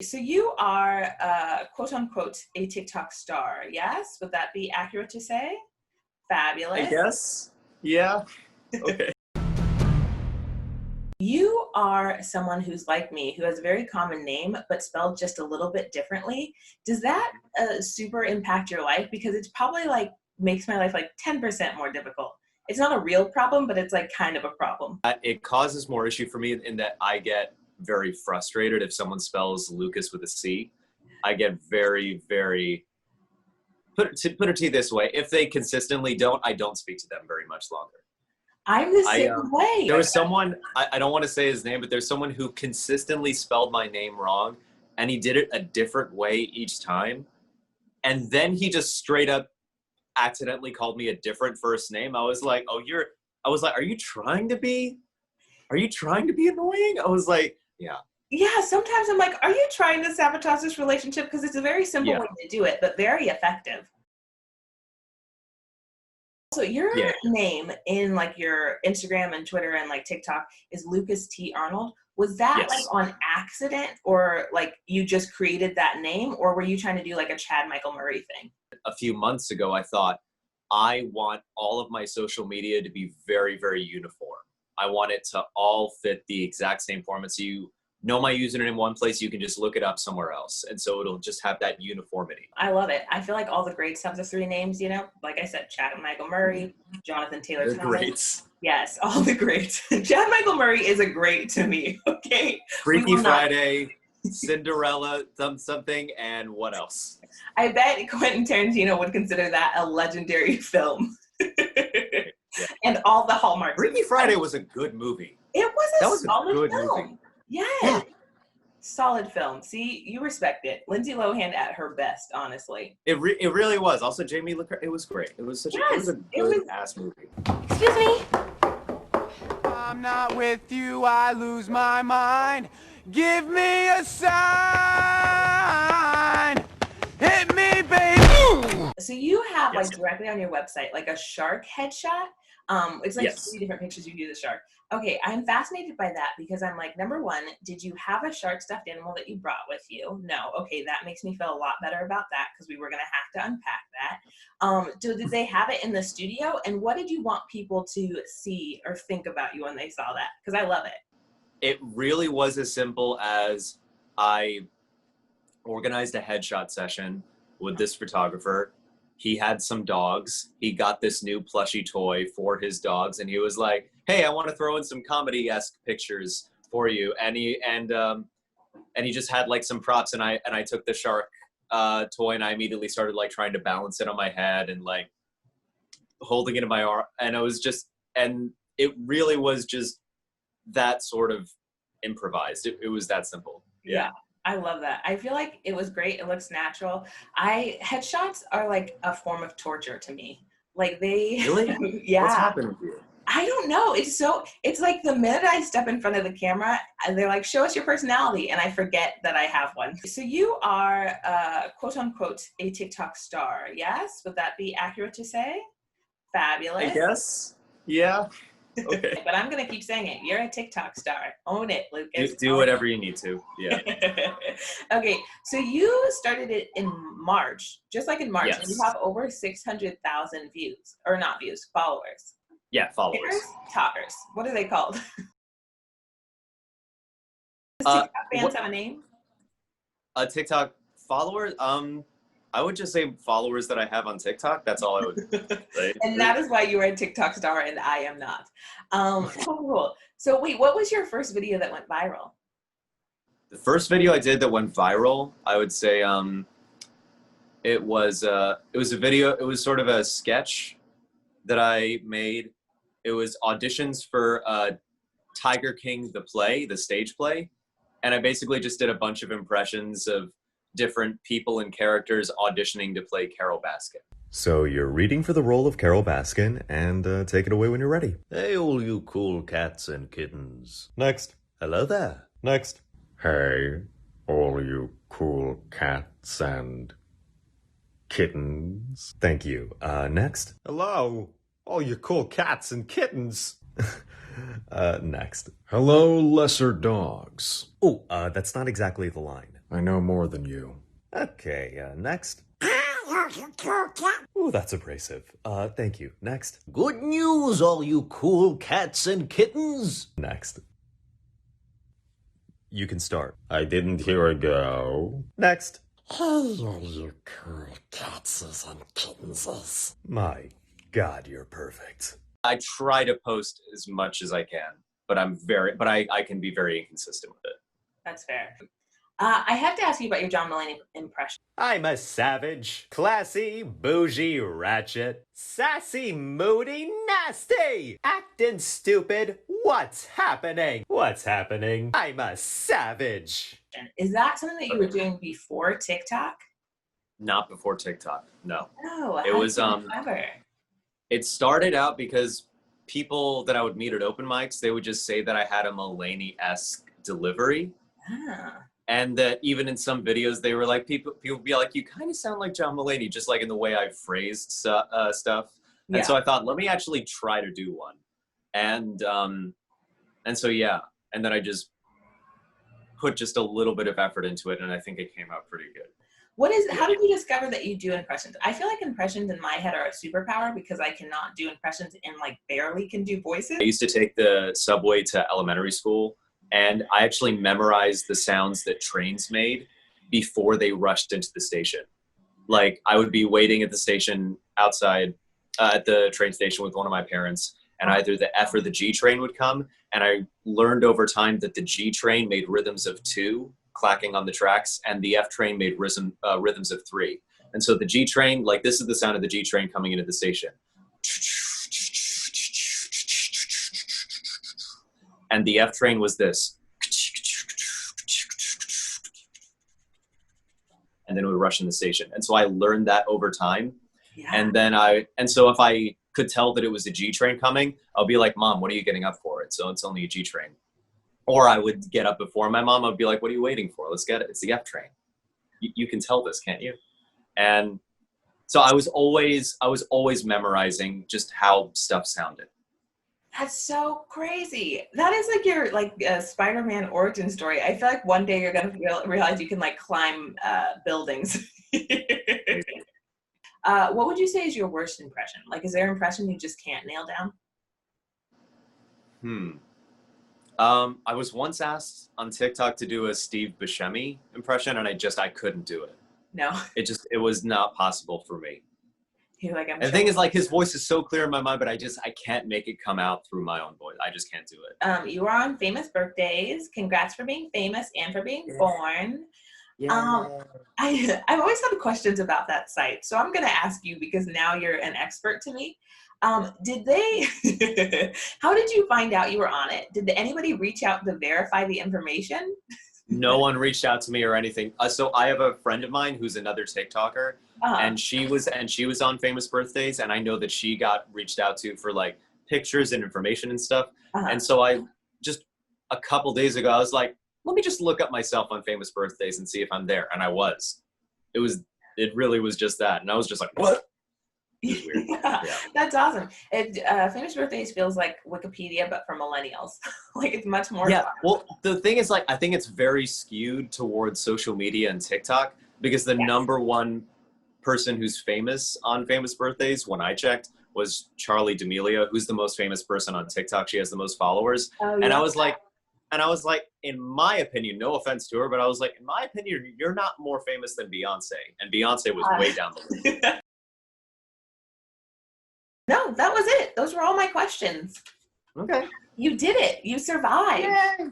So you are, quote unquote, a TikTok star, yes? Would that be accurate to say? Fabulous. I guess. Yeah. Okay. You are someone who's like me, who has a very common name, but spelled just a little bit differently. Does that super impact your life? Because it's probably like makes my life like 10% more difficult. It's not a real problem, but it's like kind of a problem. It causes more issue for me in that I get very frustrated if someone spells Lucas with a C. I get very, very, put it to you this way, if they consistently don't, I don't speak to them very much longer. I'm the same way. There was someone, I don't want to say his name, but there's someone who consistently spelled my name wrong, and he did it a different way each time. And then he just straight up accidentally called me a different first name. I was like, are you trying to be annoying? I was like, yeah. Yeah, sometimes I'm like, are you trying to sabotage this relationship? Because it's a very simple way to do it, but very effective. So your name in like your Instagram and Twitter and like TikTok is Lukas T. Arnold. Was that like on accident, or like you just created that name, or were you trying to do like a Chad Michael Murray thing? A few months ago, I thought, I want all of my social media to be very, very uniform. I want it to all fit the exact same format. So you know my username in one place, you can just look it up somewhere else. And so it'll just have that uniformity. I love it. I feel like all the greats have the three names, you know? Like I said, Chad Michael Murray, Jonathan Taylor Thomas. Greats. Yes, all the greats. Chad Michael Murray is a great to me, okay? Freaky Friday, Cinderella, something, and what else? I bet Quentin Tarantino would consider that a legendary film. And all the hallmarks. Freaky Friday was a good movie. It was a solid film. Movie. Yes. Yeah. Solid film. See, you respect it. Lindsay Lohan at her best, honestly. It really was. Also, Jamie Lee Curtis. It was great. It was it was a good ass movie. Excuse me. I'm not with you, I lose my mind. Give me a sign. Hit me, baby. So you have like directly on your website like a shark headshot. It's like 3 different pictures you do the shark. Okay, I'm fascinated by that because I'm like, number one, did you have a shark stuffed animal that you brought with you? No. Okay, that makes me feel a lot better about that because we were going to have to unpack that. So did they have it in the studio? And what did you want people to see or think about you when they saw that? Because I love it. It really was as simple as I organized a headshot session with this photographer. He had some dogs. He got this new plushie toy for his dogs, and he was like, "Hey, I want to throw in some comedy-esque pictures for you." And he just had like some props, and I took the shark toy, and I immediately started like trying to balance it on my head and like holding it in my arm, and it really was just that sort of improvised. It was that simple. Yeah. I love that. I feel like it was great. It looks natural. Headshots are like a form of torture to me. Like they really? Yeah. What's happened with you? I don't know. It's like the minute I step in front of the camera, they're like, show us your personality. And I forget that I have one. So you are, quote unquote, a TikTok star. Yes. Would that be accurate to say? Fabulous. I guess. Yeah. Okay. But I'm going to keep saying it. You're a TikTok star. Own it, Lucas. Do whatever you need to. Yeah. Okay. So you started it in March, just like in March. Yes. And you have over 600,000 views. Or not views, followers. Yeah, followers. Talkers. What are they called? Does TikTok fans have a name? TikTok followers? I would just say followers that I have on TikTok. That's all I would say. And that is why you are a TikTok star and I am not. Cool. So wait, what was your first video that went viral? The first video I did that went viral, I would say it was a video, it was sort of a sketch that I made. It was auditions for Tiger King, the play, the stage play. And I basically just did a bunch of impressions of different people and characters auditioning to play Carol Baskin. So you're reading for the role of Carol Baskin, and take it away when you're ready. Hey, all you cool cats and kittens. Next. Hello there. Next. Hey, all you cool cats and kittens. Thank you. Next. Hello, all you cool cats and kittens. Next. Hello, lesser dogs. Oh, that's not exactly the line. I know more than you. Okay, next. Ooh, that's abrasive. Thank you. Next. Good news, all you cool cats and kittens. Next. You can start. I didn't hear a go. Next. Hey, all you cool catses and kittenses. My God, you're perfect. I try to post as much as I can, but I can be very inconsistent with it. That's fair. I have to ask you about your John Mulaney impression. I'm a savage, classy, bougie, ratchet, sassy, moody, nasty, acting stupid. What's happening? What's happening? I'm a savage. Is that something that you were doing before TikTok? Not before TikTok, no. No, It was clever. It started out because people that I would meet at open mics, they would just say that I had a Mulaney-esque delivery. Ah. And that even in some videos, they were like, people would be like, you kind of sound like John Mulaney, just like in the way I phrased stuff. And so I thought, let me actually try to do one. And so, yeah. And then I just put just a little bit of effort into it. And I think it came out pretty good. How did you discover that you do impressions? I feel like impressions in my head are a superpower because I cannot do impressions and like barely can do voices. I used to take the subway to elementary school. And I actually memorized the sounds that trains made before they rushed into the station. Like I would be waiting at the station outside at the train station with one of my parents, and either the F or the G train would come. And I learned over time that the G train made rhythms of 2 clacking on the tracks, and the F train made rhythms of 3. And so the G train, like this is the sound of the G train coming into the station. And the F train was this. And then it would rush in the station. And so I learned that over time. Yeah. And so if I could tell that it was a G train coming, I'll be like, Mom, what are you getting up for? It's only a G train. Or I would get up before my mom. I'd be like, what are you waiting for? Let's get it. It's the F train. You can tell this, can't you? And so I was always memorizing just how stuff sounded. That's so crazy. That is like your Spider-Man origin story. I feel like one day you're gonna realize you can like climb buildings. What would you say is your worst impression? Like, is there an impression you just can't nail down? I was once asked on TikTok to do a Steve Buscemi impression, and I couldn't do it. No. It was not possible for me. You're like, And the thing is, like, his voice is so clear in my mind, but I can't make it come out through my own voice. I just can't do it. You were on Famous Birthdays. Congrats for being famous and for being born. Yeah. I've always had questions about that site, so I'm gonna ask you because now you're an expert to me. How did you find out you were on it? Did anybody reach out to verify the information? No one reached out to me or anything. So I have a friend of mine who's another TikToker, and she was on Famous Birthdays, and I know that she got reached out to for like pictures and information and stuff. And so I just a couple days ago I was like, let me just look up myself on Famous Birthdays and see if I'm there, and I was. It really was just that, and I was just like, what? It was weird. Yeah. That's awesome. Famous Birthdays feels like Wikipedia, but for millennials. Like it's much more fun. Well, the thing is, like, I think it's very skewed towards social media and TikTok because the number one person who's famous on Famous Birthdays, when I checked, was Charli D'Amelio, who's the most famous person on TikTok. She has the most followers. And I was like, in my opinion, no offense to her, but I was like, in my opinion, you're not more famous than Beyonce. And Beyonce was way down the list. No, that was it. Those were all my questions. Okay. You did it. You survived. Yay.